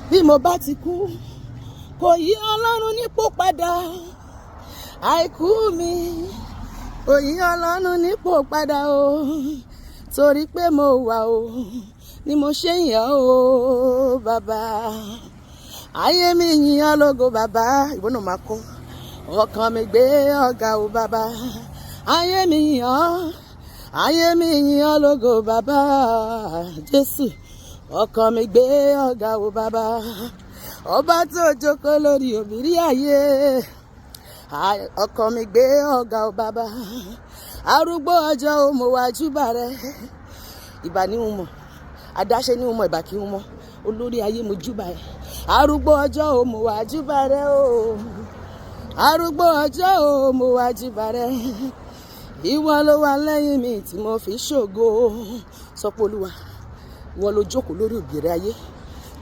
bí mo bá ti kú kò yí Ọlọ́run nípò padà, àìkú mi kò yí Ọlọ́run nípò padà o, torí pé mo wà o ni mo ṣe ń yàn o bàbá. Ayé mi yìn ọ́ lógo bàbá, ìwọ náà máa kọ́. Ọkàn mi gbé ọ̀gá o bàbá, ayé mi yìn ọ́, ayé mi yìn ọ́ lógo bàbá Jésù. Ọkàn mi gbé ọ̀gá o bàbá, ọba tó jókòó lórí òbírí ayé. Ọkàn mi gbé ọ̀gá o bàbá, arúgbó ọjọ́ o mo wá júbà rẹ. Ìbà ní ń mọ̀, adáṣe ní ń mọ̀, ìbà kí ń mọ̀, olórí ayé mo júbà rẹ. Arúgbó ọjọ́ o mo wá júbà rẹ o, arúgbó ọjọ́ o mo wá júbà rẹ. Ìwọ ló wà lẹ́yìn mi tí mo fi ṣògo. Sọ pé Olúwa, ìwọ ló jókòó lórí òbírí ayé,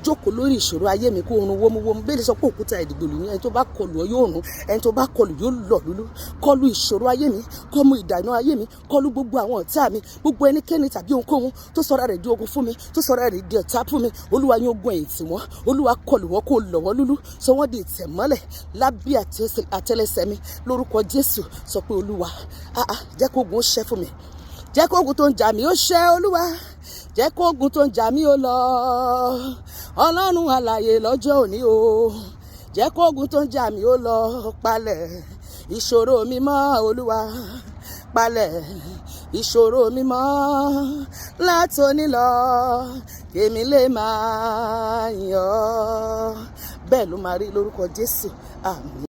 jókòó lórí ìṣòro ayé mi kó oorun wómúwómú. Bẹ́ẹ̀ ni sọ pé òkúta ìdìgbòlù ní ẹni tó bá kọlù ọ yóò run, ẹni tó bá kọlù yóò lọ lulú. Kọlù ìṣòro ayé mi, kọlù ìdààmú ayé mi, kọlù gbogbo àwọn ọ̀tá mi, gbogbo ẹnikẹ́ni tàbí ohunkóhun tó sọra rẹ̀ di ogun fún mi, tó sọra rẹ̀ di ọ̀tá fún mi. Olúwa yín ogun ẹ̀yìn tì wọ́n, Olúwa kọlù wọ́n kó lọ̀ wọ́n lulú, sọ wọ́n di ìtẹ̀mọ́lẹ̀ lábẹ́ àtẹ́lẹsẹ̀ mi lórúkọ Jésù. Sọ pé Olúwa, jẹ́ kó ogun ó ṣẹ́ fún mi, jẹ́ kó ogun tó ń jà mí ó ṣẹ́ Olúwa, jẹ́ kó ogun tó ń jà mí ó lọ. Ọlọ́run alààyè lọ́jọ́ òní o, jẹ́ kó ogun tó ń jà mí ó lọ. Palẹ̀ ìṣòro mi mọ́ Olúwa, palẹ̀ ìṣòro mi mọ́ látòní lọ, kèmi lè máa yìn ọ́. Bẹ́ẹ̀ ló máa rí lórúkọ Jésù, àmín.